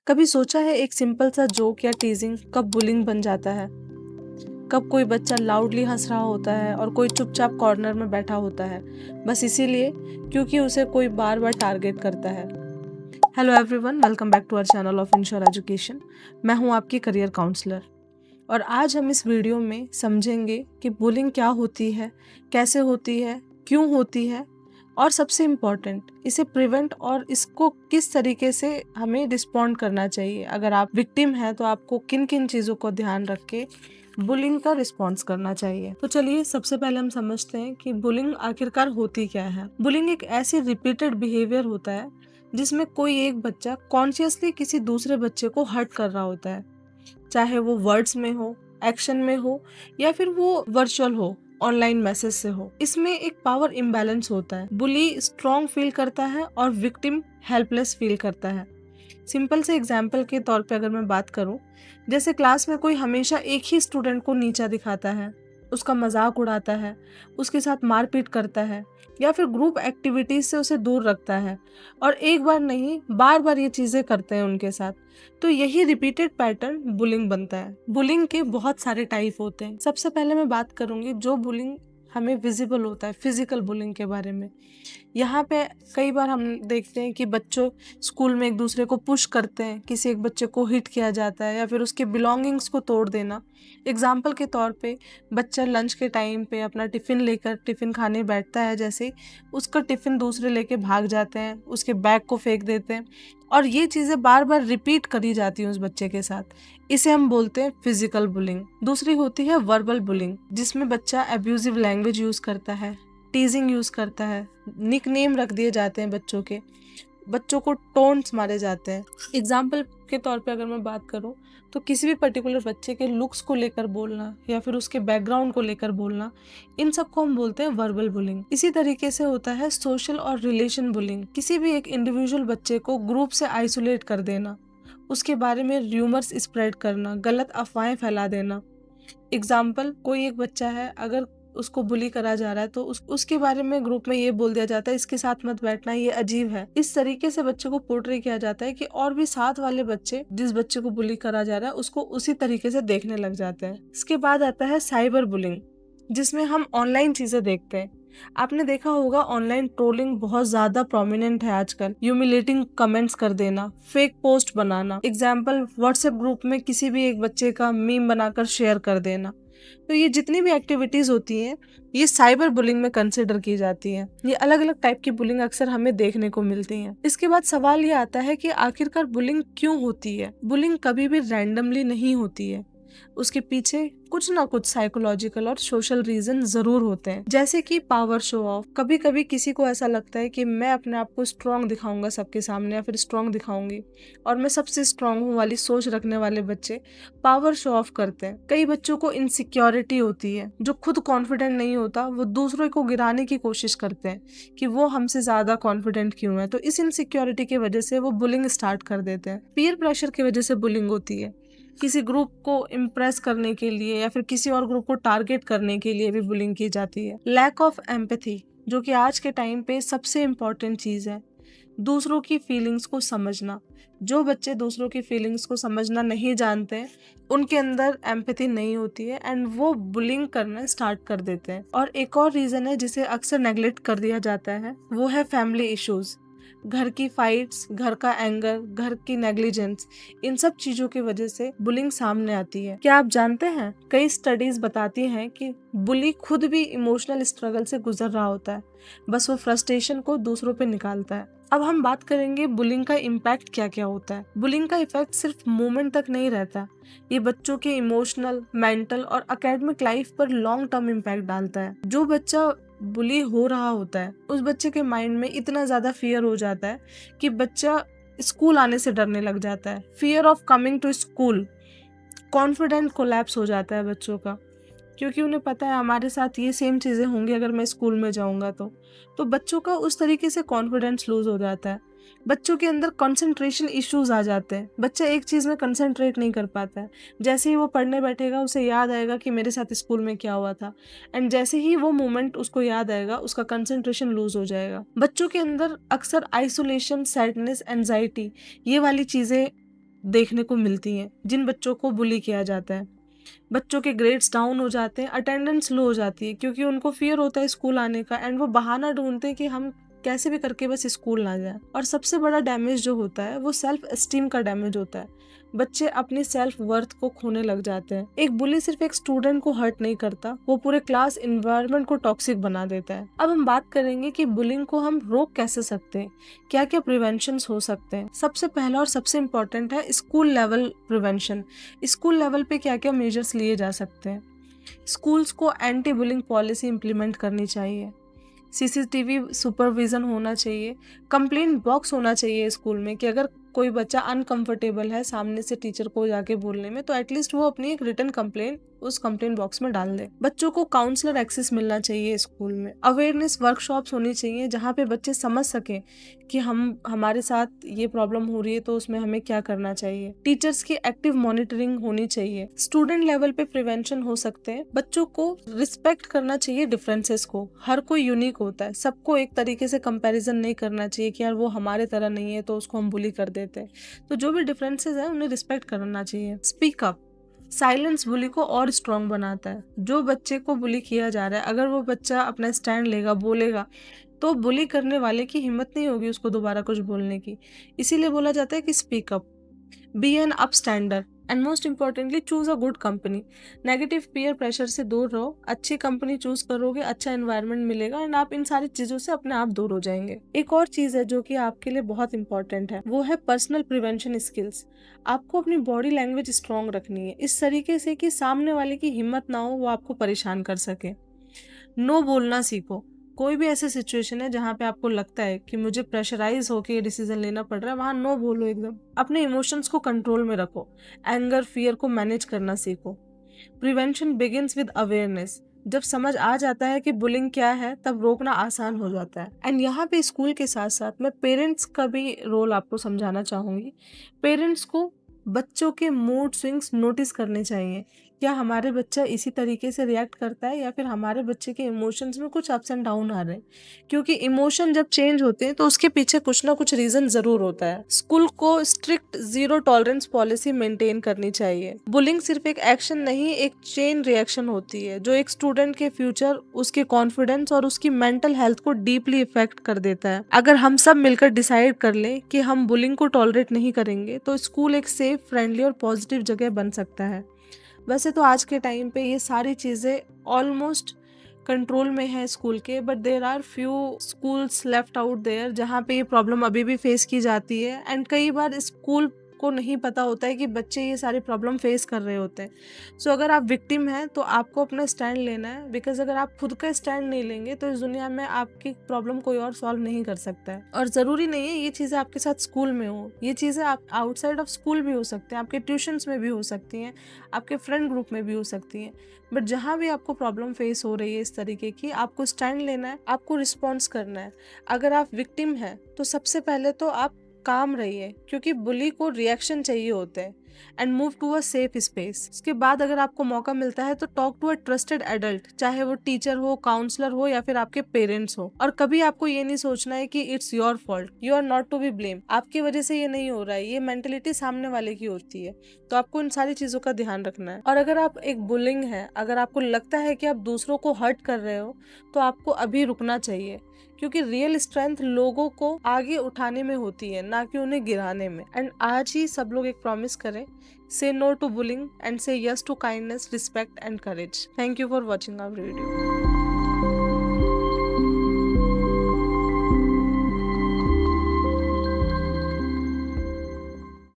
कभी सोचा है एक सिंपल सा जोक या टीजिंग कब बुलिंग बन जाता है? कब कोई बच्चा लाउडली हंस रहा होता है और कोई चुपचाप कॉर्नर में बैठा होता है, बस इसीलिए क्योंकि उसे कोई बार बार टारगेट करता है। Hello everyone, welcome back to our channel of insure education. मैं हूं आपकी करियर काउंसलर और आज हम इस वीडियो में समझेंगे कि बुलिंग क्या होती है, कैसे होती है, क्यों होती है और सबसे इम्पॉर्टेंट इसे प्रिवेंट और इसको किस तरीके से हमें रिस्पॉन्ड करना चाहिए। अगर आप विक्टिम हैं तो आपको किन किन चीज़ों को ध्यान रख के बुलिंग का रिस्पॉन्स करना चाहिए। तो चलिए सबसे पहले हम समझते हैं कि बुलिंग आखिरकार होती क्या है। बुलिंग एक ऐसी रिपीटेड बिहेवियर होता है जिसमें कोई एक बच्चा कॉन्शियसली किसी दूसरे बच्चे को हर्ट कर रहा होता है, चाहे वो वर्ड्स में हो, एक्शन में हो या फिर वो वर्चुअल हो, ऑनलाइन मैसेज से हो। इसमें एक पावर इम्बैलेंस होता है। बुली स्ट्रॉन्ग फील करता है और विक्टिम हेल्पलेस फील करता है। सिंपल से एग्जाम्पल के तौर पे अगर मैं बात करूं, जैसे क्लास में कोई हमेशा एक ही स्टूडेंट को नीचा दिखाता है, उसका मजाक उड़ाता है, उसके साथ मारपीट करता है या फिर ग्रुप एक्टिविटीज से उसे दूर रखता है और एक बार नहीं बार बार ये चीजें करते हैं उनके साथ, तो यही रिपीटेड पैटर्न बुलिंग बनता है। बुलिंग के बहुत सारे टाइप होते हैं। सबसे पहले मैं बात करूंगी जो बुलिंग हमें विजिबल होता है, फिजिकल बुलिंग के बारे में। यहाँ पे कई बार हम देखते हैं कि बच्चों स्कूल में एक दूसरे को पुश करते हैं, किसी एक बच्चे को हिट किया जाता है या फिर उसके बिलोंगिंग्स को तोड़ देना। एग्जाम्पल के तौर पे बच्चा लंच के टाइम पे अपना टिफ़िन लेकर टिफ़िन खाने बैठता है, जैसे उसका टिफ़िन दूसरे लेके भाग जाते हैं, उसके बैग को फेंक देते हैं और ये चीज़ें बार बार रिपीट करी जाती हैं उस बच्चे के साथ। इसे हम बोलते हैं फिजिकल बुलिंग। दूसरी होती है वर्बल बुलिंग, जिसमें बच्चा अब्यूजिव लैंग्वेज यूज़ करता है, टीजिंग यूज़ करता है, निक नेम रख दिए जाते हैं बच्चों के, बच्चों को टोन्स मारे जाते हैं। एग्जाम्पल के तौर पे अगर मैं बात करूं तो किसी भी पर्टिकुलर बच्चे के लुक्स को लेकर बोलना या फिर उसके बैकग्राउंड को लेकर बोलना, इन सब को हम बोलते हैं वर्बल बुलिंग। इसी तरीके से होता है सोशल और रिलेशन बुलिंग। किसी भी एक इंडिविजुअल बच्चे को ग्रुप से आइसोलेट कर देना, उसके बारे में र्यूमर्स स्प्रेड करना, गलत अफवाहें फैला देना। एग्जाम्पल, कोई एक बच्चा है, अगर उसको बुली करा जा रहा है तो उसके बारे में ग्रुप में ये बोल दिया जाता है इसके साथ मत बैठना, ये अजीब है। इस तरीके से बच्चे को पोर्ट्रे किया जाता है कि और भी साथ वाले बच्चे जिस बच्चे को बुली करा जा रहा है उसको उसी तरीके से देखने लग जाते हैं। इसके बाद आता है साइबर बुलिंग, जिसमें हम ऑनलाइन चीजें देखते हैं। आपने देखा होगा ऑनलाइन ट्रोलिंग बहुत ज्यादा प्रोमिनेंट है आजकल। ह्यूमिलेटिंग कमेंट्स कर देना, फेक पोस्ट बनाना। एग्जाम्पल, व्हाट्सएप ग्रुप में किसी भी एक बच्चे का मीम बनाकर शेयर कर देना। तो ये जितनी भी एक्टिविटीज होती हैं ये साइबर बुलिंग में कंसिडर की जाती हैं। ये अलग अलग टाइप की बुलिंग अक्सर हमें देखने को मिलती हैं। इसके बाद सवाल ये आता है कि आखिरकार बुलिंग क्यों होती है। बुलिंग कभी भी रैंडमली नहीं होती है, उसके पीछे कुछ ना कुछ साइकोलॉजिकल और सोशल रीजन जरूर होते हैं, जैसे कि पावर शो ऑफ। कभी कभी किसी को ऐसा लगता है कि मैं अपने आप को स्ट्रांग दिखाऊंगा सबके सामने या फिर स्ट्रांग दिखाऊंगी और मैं सबसे स्ट्रांग हूँ वाली सोच रखने वाले बच्चे पावर शो ऑफ करते हैं। कई बच्चों को इनसिक्योरिटी होती है, जो खुद कॉन्फिडेंट नहीं होता वो दूसरों को गिराने की कोशिश करते हैं कि वो हमसे ज्यादा कॉन्फिडेंट क्यों है, तो इस इनसिक्योरिटी की वजह से वो बुलिंग स्टार्ट कर देते हैं। पीयर प्रेशर की वजह से बुलिंग होती है, किसी ग्रुप को इम्प्रेस करने के लिए या फिर किसी और ग्रुप को टारगेट करने के लिए भी बुलिंग की जाती है। लैक ऑफ एम्पैथी, जो कि आज के टाइम पे सबसे इम्पोर्टेंट चीज है, दूसरों की फीलिंग्स को समझना। जो बच्चे दूसरों की फीलिंग्स को समझना नहीं जानते हैं उनके अंदर एम्पैथी नहीं होती है एंड वो बुलिंग करना स्टार्ट कर देते हैं। और एक और रीजन है जिसे अक्सर नेग्लेक्ट कर दिया जाता है, वो है फैमिली इश्यूज। घर की फाइट्स, घर का एंगर, घर की नेग्लिजेंस, इन सब चीजों की वजह से बुलिंग सामने आती है। क्या आप जानते हैं कई स्टडीज बताती हैं कि बुली खुद भी इमोशनल स्ट्रगल से गुजर रहा होता है, बस वो फ्रस्ट्रेशन को दूसरों पे निकालता है। अब हम बात करेंगे बुलिंग का इम्पैक्ट क्या क्या होता है। बुलिंग का इफेक्ट सिर्फ मूवमेंट तक नहीं रहता, ये बच्चों के इमोशनल, मेंटल और एकेडमिक लाइफ पर लॉन्ग टर्म इम्पैक्ट डालता है। जो बच्चा बुली हो रहा होता है उस बच्चे के माइंड में इतना ज्यादा फियर हो जाता है कि बच्चा स्कूल आने से डरने लग जाता है। Fear of coming to school, confident collapse हो जाता है बच्चों का, क्योंकि उन्हें पता है हमारे साथ ये सेम चीजें होंगी अगर मैं स्कूल में जाऊंगा तो बच्चों का उस तरीके से कॉन्फिडेंस लूज हो जाता है। बच्चों के अंदर कंसंट्रेशन इश्यूज आ जाते हैं, बच्चा एक चीज में कंसंट्रेट नहीं कर पाता है। जैसे ही वो पढ़ने बैठेगा उसे याद आएगा कि मेरे साथ स्कूल में क्या हुआ था, एंड जैसे ही वो मोमेंट उसको याद आएगा उसका कंसंट्रेशन लूज हो जाएगा। बच्चों के अंदर अक्सर आइसोलेशन, सैडनेस, एंजाइटी, ये वाली चीजें देखने को मिलती हैं जिन बच्चों को बुली किया जाता है। बच्चों के ग्रेड्स डाउन हो जाते हैं, अटेंडेंस लो हो जाती है क्योंकि उनको फियर होता है स्कूल आने का, एंड वो बहाना ढूंढते हैं कि हम कैसे भी करके बस स्कूल ना जाए। और सबसे बड़ा डैमेज जो होता है वो सेल्फ एस्टीम का डैमेज होता है। बच्चे अपनी सेल्फ वर्थ को खोने लग जाते हैं। एक बुली सिर्फ एक स्टूडेंट को हर्ट नहीं करता, वो पूरे क्लास इन्वायरमेंट को टॉक्सिक बना देता है। अब हम बात करेंगे कि बुलिंग को हम रोक कैसे सकते हैं, क्या क्या प्रिवेंशन हो सकते हैं। सबसे पहला और सबसे इम्पोर्टेंट है school level prevention. School level पे क्या क्या मेजर्स लिए जा सकते हैं। स्कूल्स को एंटी बुलिंग पॉलिसी इम्प्लीमेंट करनी चाहिए, सीसीटीवी सुपरविजन होना चाहिए, कंप्लेंट बॉक्स होना चाहिए स्कूल में कि अगर कोई बच्चा अनकंफर्टेबल है सामने से टीचर को जाके बोलने में, तो एटलीस्ट वो अपनी एक रिटन कंप्लेंट उस कंप्लेंट बॉक्स में डाल दे। बच्चों को काउंसलर एक्सेस मिलना चाहिए स्कूल में। अवेयरनेस वर्कशॉप्स होनी चाहिए जहाँ पे बच्चे समझ सकें कि हमारे साथ ये प्रॉब्लम हो रही है तो उसमें हमें क्या करना चाहिए। टीचर्स की एक्टिव मॉनिटरिंग होनी चाहिए। स्टूडेंट लेवल पे प्रिवेंशन हो सकते हैं। बच्चों को रिस्पेक्ट करना चाहिए डिफरेंसेस को। हर कोई यूनिक होता है, सबको एक तरीके से कंपैरिजन नहीं करना चाहिए कि यार वो हमारे तरह नहीं है तो उसको हम बुली कर देते हैं। तो जो भी डिफरेंसेस है उन्हें रिस्पेक्ट करना चाहिए। Speak up. साइलेंस बुली को और स्ट्रॉन्ग बनाता है। जो बच्चे को बुली किया जा रहा है, अगर वो बच्चा अपना स्टैंड लेगा, बोलेगा, तो बुली करने वाले की हिम्मत नहीं होगी उसको दोबारा कुछ बोलने की। इसीलिए बोला जाता है कि speak up, be an upstander, and most importantly choose a good company. Negative peer pressure से दूर रहो, अच्छी कंपनी चूज करोगे, अच्छा एनवायरनमेंट मिलेगा एंड आप इन सारी चीजों से अपने आप दूर हो जाएंगे। एक और चीज है जो कि आपके लिए बहुत इंपॉर्टेंट है, वो है पर्सनल प्रिवेंशन स्किल्स। आपको अपनी बॉडी लैंग्वेज स्ट्रॉन्ग रखनी है इस तरीके से कि सामने वाले की हिम्मत ना हो वो आपको परेशान कर सके। नो बोलना सीखो। कोई भी ऐसी सिचुएशन है जहाँ पे आपको लगता है कि मुझे प्रेशराइज होके ये डिसीजन लेना पड़ रहा है, वहाँ नो बोलो एकदम। अपने इमोशंस को कंट्रोल में रखो। एंगर, फियर को मैनेज करना सीखो। Prevention begins with awareness. जब समझ आ जाता है कि बुलिंग क्या है तब रोकना आसान हो जाता है। एंड यहाँ पे स्कूल के साथ साथ मैं पेरेंट्स का भी रोल आपको समझाना चाहूँगी। पेरेंट्स को बच्चों के मूड स्विंग्स नोटिस करने चाहिए। क्या हमारे बच्चा इसी तरीके से रिएक्ट करता है या फिर हमारे बच्चे के इमोशंस में कुछ अप्स एंड डाउन आ रहे हैं, क्योंकि इमोशन जब चेंज होते हैं तो उसके पीछे कुछ ना कुछ रीजन जरूर होता है। स्कूल को strict zero tolerance policy maintain करनी चाहिए। बुलिंग सिर्फ एक एक्शन नहीं, एक चेन रिएक्शन होती है जो एक स्टूडेंट के फ्यूचर, उसके कॉन्फिडेंस और उसकी मेंटल हेल्थ को डीपली इफेक्ट कर देता है। अगर हम सब मिलकर डिसाइड कर लें कि हम बुलिंग को टॉलरेट नहीं करेंगे तो स्कूल एक सेफ, फ्रेंडली और पॉजिटिव जगह बन सकता है। वैसे तो आज के टाइम पे ये सारी चीज़ें ऑलमोस्ट कंट्रोल में है स्कूल के, but there are few schools left out there जहाँ पे ये प्रॉब्लम अभी भी फेस की जाती है। एंड कई बार स्कूल को नहीं पता होता है कि बच्चे ये सारी प्रॉब्लम फेस कर रहे होते हैं। सो अगर आप विक्टिम हैं तो आपको अपना स्टैंड लेना है, बिकॉज अगर आप खुद का स्टैंड नहीं लेंगे तो इस दुनिया में आपकी प्रॉब्लम कोई और सॉल्व नहीं कर सकता है। और ज़रूरी नहीं है ये चीज़ें आपके साथ स्कूल में हो, ये चीज़ें आप आउटसाइड ऑफ स्कूल भी हो सकते हैं, आपके ट्यूशन्स में भी हो सकती हैं, आपके फ्रेंड ग्रुप में भी हो सकती हैं। बट जहाँ भी आपको प्रॉब्लम फेस हो रही है इस तरीके की, आपको स्टैंड लेना है, आपको रिस्पॉन्स करना है। अगर आप विक्टिम हैं तो सबसे पहले तो आप काम रहिए, क्योंकि बुली को रिएक्शन चाहिए होते हैं। And move to a safe space. उसके बाद अगर आपको मौका मिलता है तो talk to a trusted adult, चाहे वो टीचर हो, काउंसलर हो या फिर आपके पेरेंट्स हो। और कभी आपको ये नहीं सोचना है कि it's your fault, you are not to be blame, आपकी वजह से ये नहीं हो रहा है, ये मेंटेलिटी सामने वाले की होती है। तो आपको इन सारी चीजों का ध्यान रखना है। और अगर आप एक बुलिंग है, अगर आपको लगता है कि आप दूसरों को हर्ट कर रहे हो, तो आपको अभी रुकना चाहिए, क्योंकि रियल स्ट्रेंथ लोगों को आगे उठाने में होती है, ना कि उन्हें गिराने में। एंड आज ही सब लोग एक प्रॉमिस करें, say no to bullying and say yes to kindness, respect and courage. Thank you for watching our video.